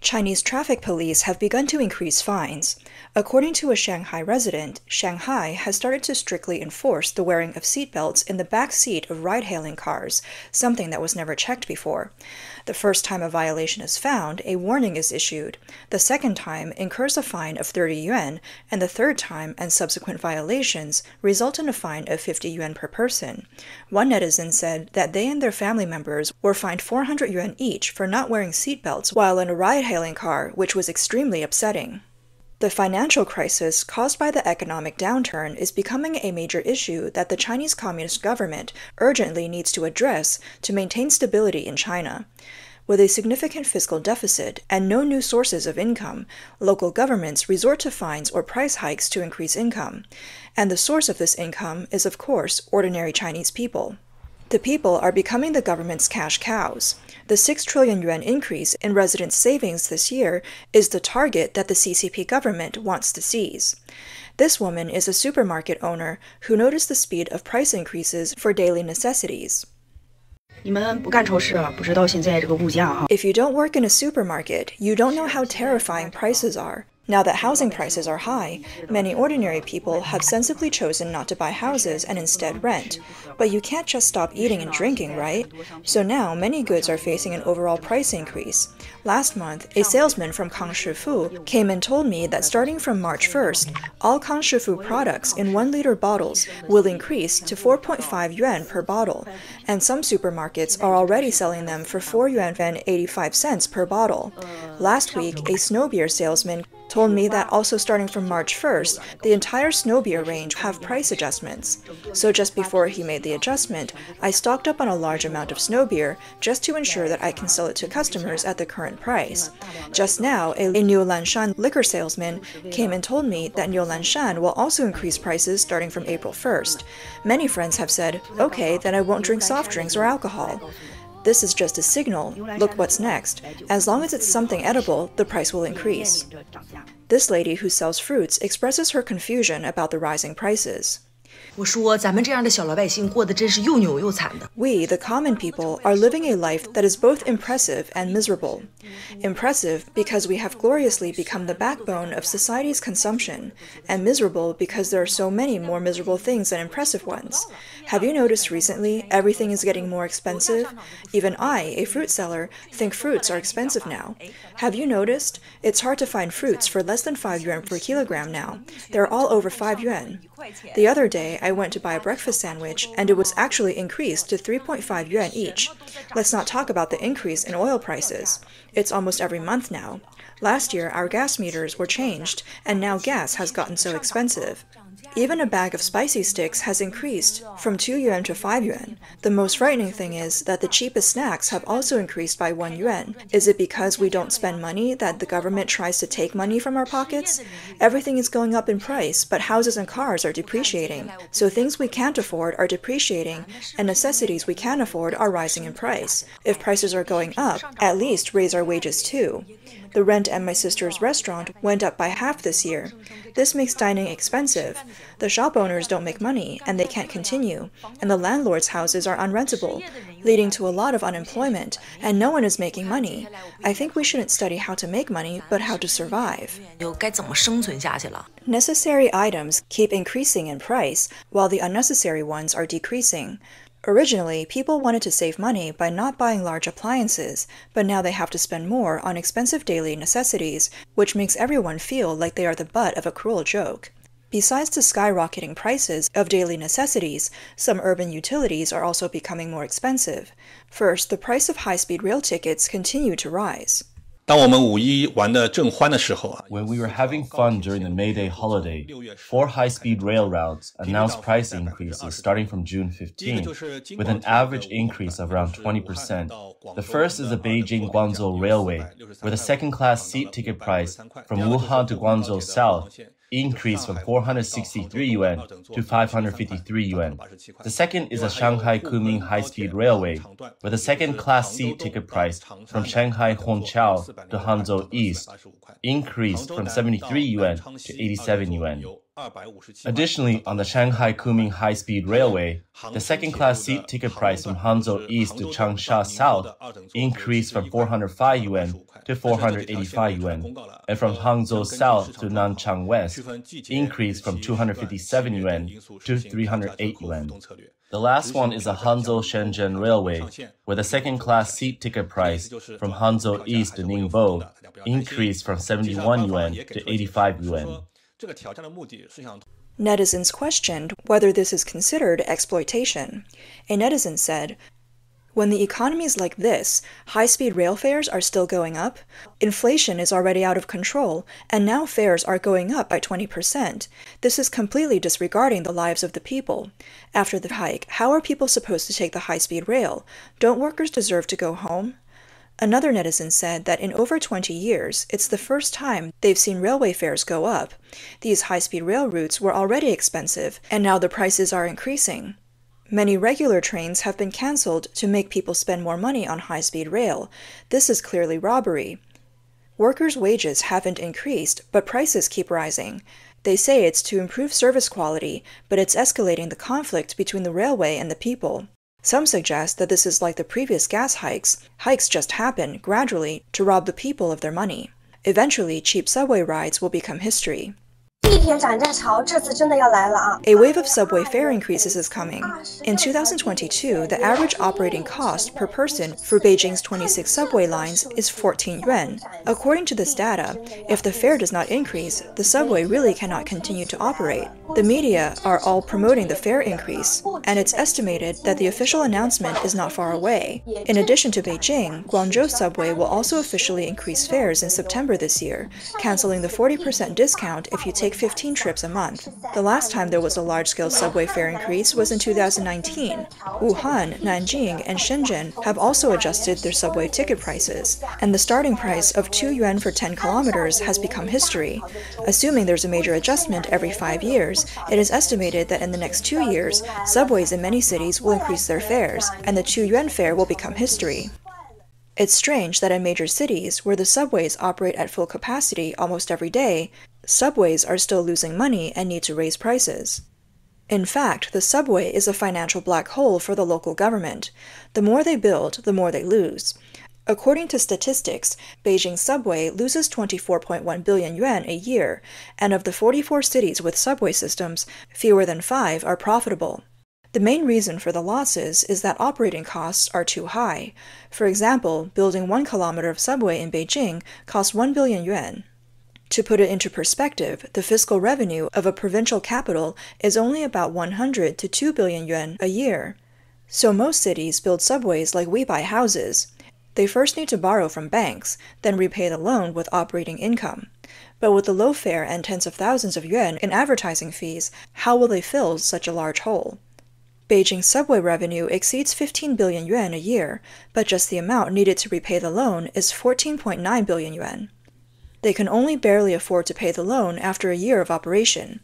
Chinese traffic police have begun to increase fines. According to a Shanghai resident, Shanghai has started to strictly enforce the wearing of seatbelts in the back seat of ride-hailing cars, something that was never checked before. The first time a violation is found, a warning is issued. The second time incurs a fine of 30 yuan, and the third time and subsequent violations result in a fine of 50 yuan per person. One netizen said that they and their family members were fined 400 yuan each for not wearing seatbelts while in a ride-hailing car, which was extremely upsetting. The financial crisis caused by the economic downturn is becoming a major issue that the Chinese Communist government urgently needs to address to maintain stability in China. With a significant fiscal deficit and no new sources of income, local governments resort to fines or price hikes to increase income. And the source of this income is, of course, ordinary Chinese people. The people are becoming the government's cash cows. The 6 trillion yuan increase in residents' savings this year is the target that the CCP government wants to seize. This woman is a supermarket owner who noticed the speed of price increases for daily necessities. If you don't work in a supermarket, you don't know how terrifying prices are. Now that housing prices are high, many ordinary people have sensibly chosen not to buy houses and instead rent. But you can't just stop eating and drinking, right? So now many goods are facing an overall price increase. Last month, a salesman from Kangshifu came and told me that starting from March 1st, all Kangshifu products in 1-liter bottles will increase to 4.5 yuan per bottle, and some supermarkets are already selling them for 4 yuan and 85 cents per bottle. Last week, a snow beer salesman told me that also starting from March 1st, the entire snow beer range have price adjustments. So just before he made the adjustment, I stocked up on a large amount of snow beer just to ensure that I can sell it to customers at the current price. Just now, a New Lanshan liquor salesman came and told me that New Lanshan will also increase prices starting from April 1st. Many friends have said, okay, then I won't drink soft drinks or alcohol. This is just a signal. Look what's next. As long as it's something edible, the price will increase. This lady who sells fruits expresses her confusion about the rising prices. We, the common people, are living a life that is both impressive and miserable. Impressive because we have gloriously become the backbone of society's consumption, and miserable because there are so many more miserable things than impressive ones. Have you noticed recently everything is getting more expensive? Even I, a fruit seller, think fruits are expensive now. Have you noticed? It's hard to find fruits for less than 5 yuan per kilogram now. They're all over 5 yuan. The other day, I went to buy a breakfast sandwich, and it was actually increased to 3.5 yuan each. Let's not talk about the increase in oil prices. It's almost every month now. Last year, our gas meters were changed, and now gas has gotten so expensive. Even a bag of spicy sticks has increased from 2 yuan to 5 yuan. The most frightening thing is that the cheapest snacks have also increased by 1 yuan. Is it because we don't spend money that the government tries to take money from our pockets? Everything is going up in price, but houses and cars are depreciating. So things we can't afford are depreciating, and necessities we can afford are rising in price. If prices are going up, at least raise our wages too. The rent at my sister's restaurant went up by half this year. This makes dining expensive. The shop owners don't make money, and they can't continue, and the landlords' houses are unrentable, leading to a lot of unemployment, and no one is making money. I think we shouldn't study how to make money, but how to survive. Necessary items keep increasing in price, while the unnecessary ones are decreasing. Originally, people wanted to save money by not buying large appliances, but now they have to spend more on expensive daily necessities, which makes everyone feel like they are the butt of a cruel joke. Besides the skyrocketing prices of daily necessities, some urban utilities are also becoming more expensive. First, the price of high-speed rail tickets continue to rise. When we were having fun during the May Day holiday, 4 high-speed rail routes announced price increases starting from June 15, with an average increase of around 20%. The first is the Beijing-Guangzhou Railway, where the second-class seat ticket price from Wuhan to Guangzhou South increased from 463 yuan to 553 yuan. The second is the Shanghai Kunming High-Speed Railway, where the second-class seat ticket price from Shanghai Hongqiao to Hangzhou East increased from 73 yuan to 87 yuan. Additionally, on the Shanghai Kunming High-Speed Railway, the second-class seat ticket price from Hangzhou East to Changsha South increased from 405 yuan to 485 yuan, and from Hangzhou South to Nanchang West increased from 257 yuan to 308 yuan. The last one is the Hangzhou-Shenzhen Railway, where the second-class seat ticket price from Hangzhou East to Ningbo increased from 71 yuan to 85 yuan. Netizens questioned whether this is considered exploitation. A netizen said, "When the economy is like this, high-speed rail fares are still going up, inflation is already out of control, and now fares are going up by 20%. This is completely disregarding the lives of the people. After the hike, how are people supposed to take the high-speed rail? Don't workers deserve to go home?" Another netizen said that in over 20 years, it's the first time they've seen railway fares go up. These high-speed rail routes were already expensive, and now the prices are increasing. Many regular trains have been cancelled to make people spend more money on high-speed rail. This is clearly robbery. Workers' wages haven't increased, but prices keep rising. They say it's to improve service quality, but it's escalating the conflict between the railway and the people. Some suggest that this is like the previous gas hikes. Hikes just happen, gradually, to rob the people of their money. Eventually, cheap subway rides will become history. A wave of subway fare increases is coming. In 2022, the average operating cost per person for Beijing's 26 subway lines is 14 yuan. According to this data, if the fare does not increase, the subway really cannot continue to operate. The media are all promoting the fare increase, and it's estimated that the official announcement is not far away. In addition to Beijing, Guangzhou subway will also officially increase fares in September this year, canceling the 40% discount if you take 15 trips a month. The last time there was a large-scale subway fare increase was in 2019. Wuhan, Nanjing, and Shenzhen have also adjusted their subway ticket prices, and the starting price of 2 yuan for 10 kilometers has become history. Assuming there's a major adjustment every 5 years, it is estimated that in the next 2 years, subways in many cities will increase their fares, and the 2 yuan fare will become history. It's strange that in major cities, where the subways operate at full capacity almost every day, subways are still losing money and need to raise prices. In fact, the subway is a financial black hole for the local government. The more they build, the more they lose. According to statistics, Beijing's subway loses 24.1 billion yuan a year, and of the 44 cities with subway systems, fewer than 5 are profitable. The main reason for the losses is that operating costs are too high. For example, building 1 kilometer of subway in Beijing costs 1 billion yuan. To put it into perspective, the fiscal revenue of a provincial capital is only about 100 to 2 billion yuan a year. So most cities build subways like we buy houses. They first need to borrow from banks, then repay the loan with operating income. But with the low fare and tens of thousands of yuan in advertising fees, how will they fill such a large hole? Beijing's subway revenue exceeds 15 billion yuan a year, but just the amount needed to repay the loan is 14.9 billion yuan. They can only barely afford to pay the loan after a year of operation,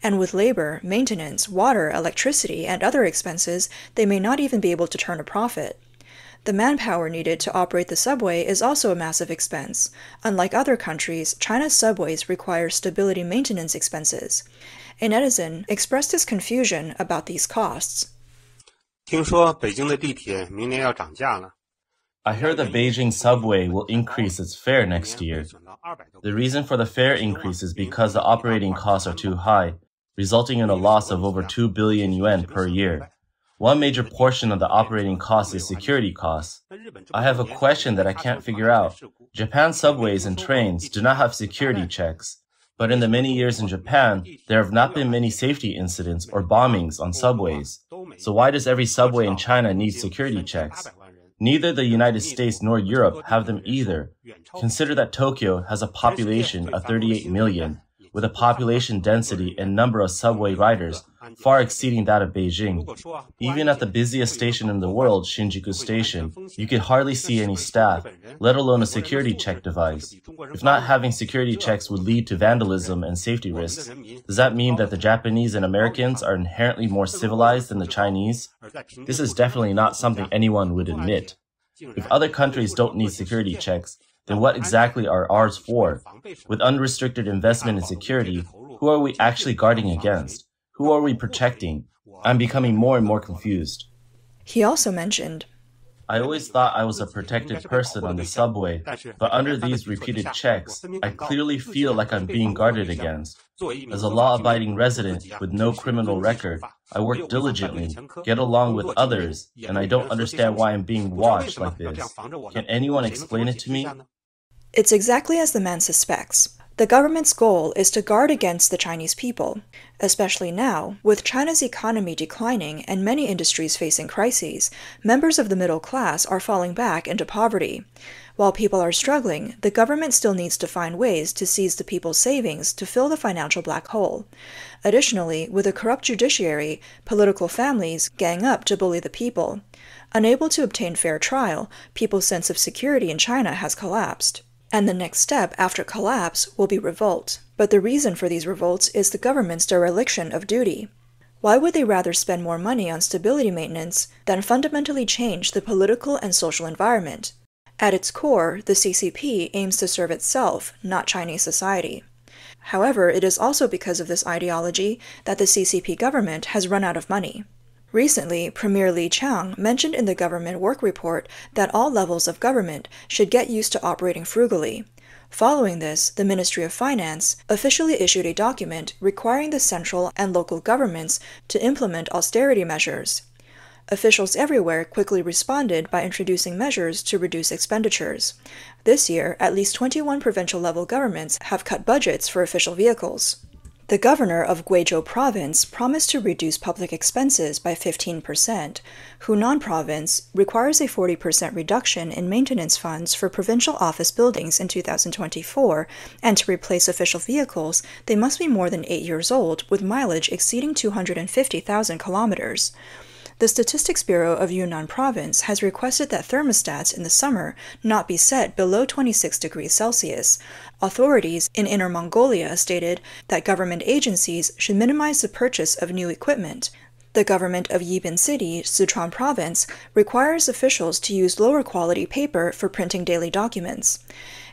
and with labor, maintenance, water, electricity, and other expenses, they may not even be able to turn a profit. The manpower needed to operate the subway is also a massive expense. Unlike other countries, China's subways require stability maintenance expenses. A netizen expressed his confusion about these costs. 听说北京的地铁明年要涨价了。 I heard the Beijing subway will increase its fare next year. The reason for the fare increase is because the operating costs are too high, resulting in a loss of over 2 billion yuan per year. One major portion of the operating cost is security costs. I have a question that I can't figure out. Japan's subways and trains do not have security checks. But in the many years in Japan, there have not been many safety incidents or bombings on subways. So why does every subway in China need security checks? Neither the United States nor Europe have them either. Consider that Tokyo has a population of 38 million, with a population density and number of subway riders far exceeding that of Beijing. Even at the busiest station in the world, Shinjuku Station, you could hardly see any staff, let alone a security check device. If not having security checks would lead to vandalism and safety risks, does that mean that the Japanese and Americans are inherently more civilized than the Chinese? This is definitely not something anyone would admit. If other countries don't need security checks, then what exactly are ours for? With unrestricted investment in security, who are we actually guarding against? Who are we protecting? I'm becoming more and more confused. He also mentioned, I always thought I was a protected person on the subway, but under these repeated checks, I clearly feel like I'm being guarded against. As a law-abiding resident with no criminal record, I work diligently, get along with others, and I don't understand why I'm being watched like this. Can anyone explain it to me? It's exactly as the man suspects. The government's goal is to guard against the Chinese people, especially now, with China's economy declining and many industries facing crises. Members of the middle class are falling back into poverty. While people are struggling, the government still needs to find ways to seize the people's savings to fill the financial black hole. Additionally, with a corrupt judiciary, political families gang up to bully the people. Unable to obtain fair trial, people's sense of security in China has collapsed. And the next step after collapse will be revolt. But the reason for these revolts is the government's dereliction of duty. Why would they rather spend more money on stability maintenance than fundamentally change the political and social environment? At its core, the CCP aims to serve itself, not Chinese society. However, it is also because of this ideology that the CCP government has run out of money. Recently, Premier Li Qiang mentioned in the government work report that all levels of government should get used to operating frugally. Following this, the Ministry of Finance officially issued a document requiring the central and local governments to implement austerity measures. Officials everywhere quickly responded by introducing measures to reduce expenditures. This year, at least 21 provincial-level governments have cut budgets for official vehicles. The governor of Guizhou province promised to reduce public expenses by 15%. Hunan province requires a 40% reduction in maintenance funds for provincial office buildings in 2024, and to replace official vehicles, they must be more than 8 years old with mileage exceeding 250,000 kilometers. The Statistics Bureau of Yunnan Province has requested that thermostats in the summer not be set below 26 degrees Celsius. Authorities in Inner Mongolia stated that government agencies should minimize the purchase of new equipment. The government of Yibin City, Sichuan Province, requires officials to use lower quality paper for printing daily documents.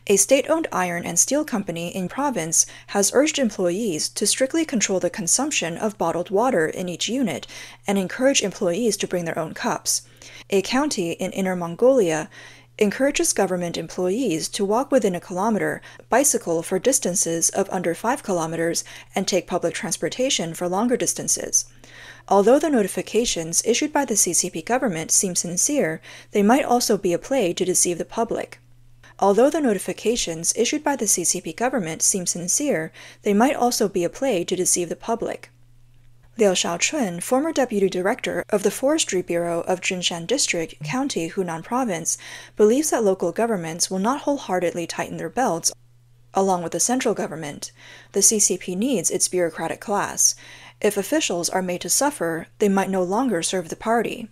A state-owned iron and steel company in province has urged employees to strictly control the consumption of bottled water in each unit and encourage employees to bring their own cups. A county in Inner Mongolia encourages government employees to walk within a kilometer, bicycle for distances of under 5 kilometers, and take public transportation for longer distances. Although the notifications issued by the CCP government seem sincere, they might also be a play to deceive the public. Although the notifications issued by the CCP government seem sincere, they might also be a play to deceive the public. Liu Shaochun, former deputy director of the Forestry Bureau of Junshan District, County, Hunan Province, believes that local governments will not wholeheartedly tighten their belts along with the central government. The CCP needs its bureaucratic class. If officials are made to suffer, they might no longer serve the party.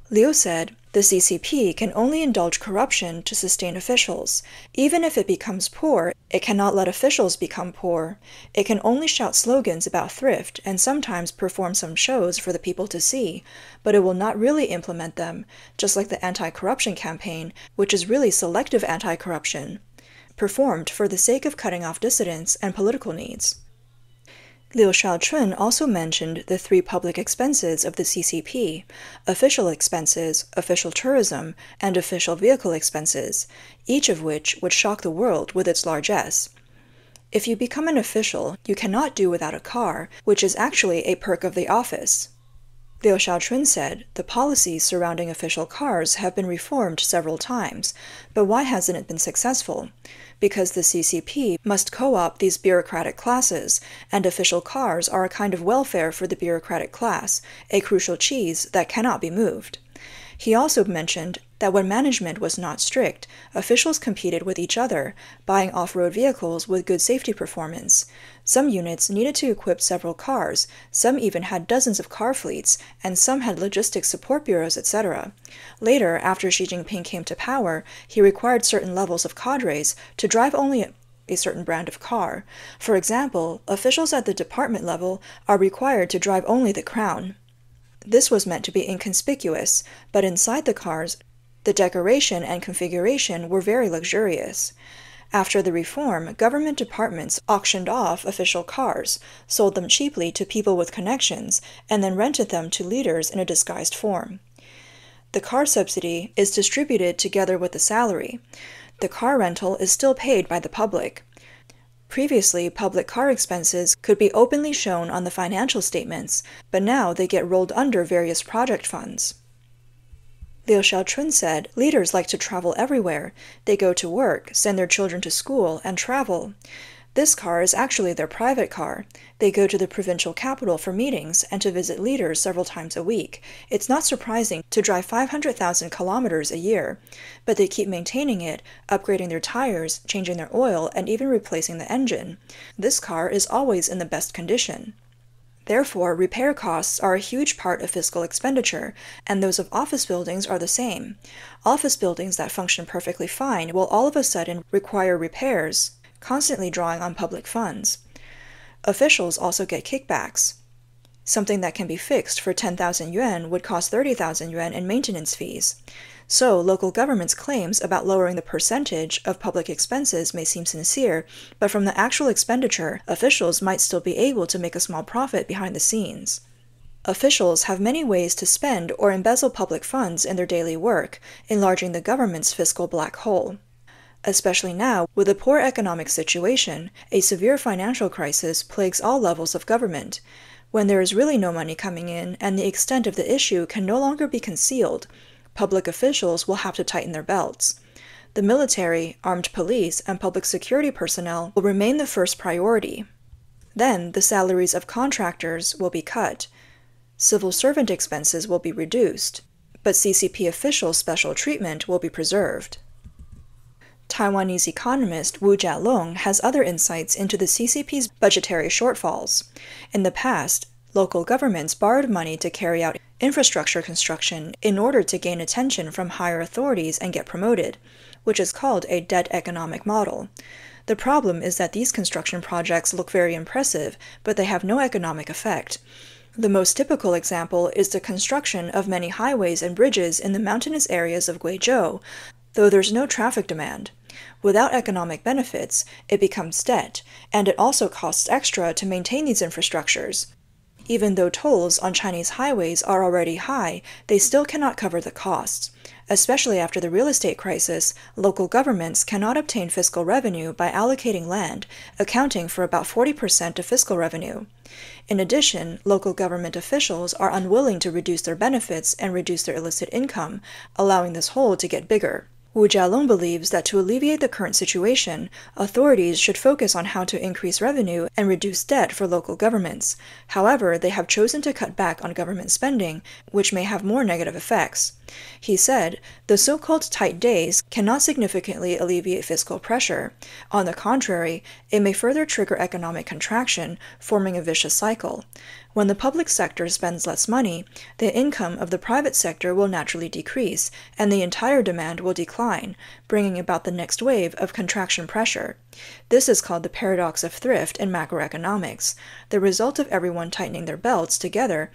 Liu said, the CCP can only indulge corruption to sustain officials. Even if it becomes poor, it cannot let officials become poor. It can only shout slogans about thrift and sometimes perform some shows for the people to see, but it will not really implement them, just like the anti-corruption campaign, which is really selective anti-corruption, performed for the sake of cutting off dissidents and political needs. Liu Shaochun also mentioned the 3 public expenses of the CCP: official expenses, official tourism, and official vehicle expenses, each of which would shock the world with its largesse. If you become an official, you cannot do without a car, which is actually a perk of the office. Liu Shaochun said the policies surrounding official cars have been reformed several times, but why hasn't it been successful? Because the CCP must co-opt these bureaucratic classes, and official cars are a kind of welfare for the bureaucratic class, a crucial cheese that cannot be moved. He also mentioned that when management was not strict, officials competed with each other, buying off-road vehicles with good safety performance. Some units needed to equip several cars, some even had dozens of car fleets, and some had logistics support bureaus, etc. Later, after Xi Jinping came to power, he required certain levels of cadres to drive only a certain brand of car. For example, officials at the department level are required to drive only the Crown. This was meant to be inconspicuous, but inside the cars, the decoration and configuration were very luxurious. After the reform, government departments auctioned off official cars, sold them cheaply to people with connections, and then rented them to leaders in a disguised form. The car subsidy is distributed together with the salary. The car rental is still paid by the public. Previously, public car expenses could be openly shown on the financial statements, but now they get rolled under various project funds. Liu Xiaochun said, leaders like to travel everywhere. They go to work, send their children to school, and travel. This car is actually their private car. They go to the provincial capital for meetings and to visit leaders several times a week. It's not surprising to drive 500,000 kilometers a year, but they keep maintaining it, upgrading their tires, changing their oil, and even replacing the engine. This car is always in the best condition. Therefore, repair costs are a huge part of fiscal expenditure, and those of office buildings are the same. Office buildings that function perfectly fine will all of a sudden require repairs, constantly drawing on public funds. Officials also get kickbacks. Something that can be fixed for 10,000 yuan would cost 30,000 yuan in maintenance fees. So, local government's claims about lowering the percentage of public expenses may seem sincere, but from the actual expenditure, officials might still be able to make a small profit behind the scenes. Officials have many ways to spend or embezzle public funds in their daily work, enlarging the government's fiscal black hole. Especially now, with a poor economic situation, a severe financial crisis plagues all levels of government. When there is really no money coming in and the extent of the issue can no longer be concealed, public officials will have to tighten their belts. The military, armed police, and public security personnel will remain the first priority. Then, the salaries of contractors will be cut. Civil servant expenses will be reduced, but CCP officials' special treatment will be preserved. Taiwanese economist Wu Jialong has other insights into the CCP's budgetary shortfalls. In the past, local governments borrowed money to carry out infrastructure construction in order to gain attention from higher authorities and get promoted, which is called a debt economic model. The problem is that these construction projects look very impressive, but they have no economic effect. The most typical example is the construction of many highways and bridges in the mountainous areas of Guizhou, though there's no traffic demand. Without economic benefits, it becomes debt, and it also costs extra to maintain these infrastructures. Even though tolls on Chinese highways are already high, they still cannot cover the costs. Especially after the real estate crisis, local governments cannot obtain fiscal revenue by allocating land, accounting for about 40% of fiscal revenue. In addition, local government officials are unwilling to reduce their benefits and reduce their illicit income, allowing this hole to get bigger. Wu Jialong believes that to alleviate the current situation, authorities should focus on how to increase revenue and reduce debt for local governments. However, they have chosen to cut back on government spending, which may have more negative effects. He said, the so-called tight days cannot significantly alleviate fiscal pressure. On the contrary, it may further trigger economic contraction, forming a vicious cycle. When the public sector spends less money, the income of the private sector will naturally decrease, and the entire demand will decline, bringing about the next wave of contraction pressure. This is called the paradox of thrift in macroeconomics. The result of everyone tightening their belts together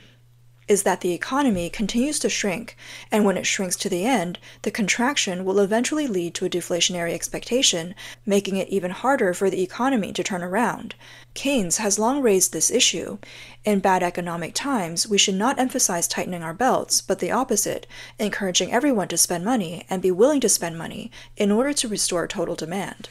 is that the economy continues to shrink, and when it shrinks to the end, the contraction will eventually lead to a deflationary expectation, making it even harder for the economy to turn around. Keynes has long raised this issue. In bad economic times, we should not emphasize tightening our belts, but the opposite, encouraging everyone to spend money and be willing to spend money in order to restore total demand.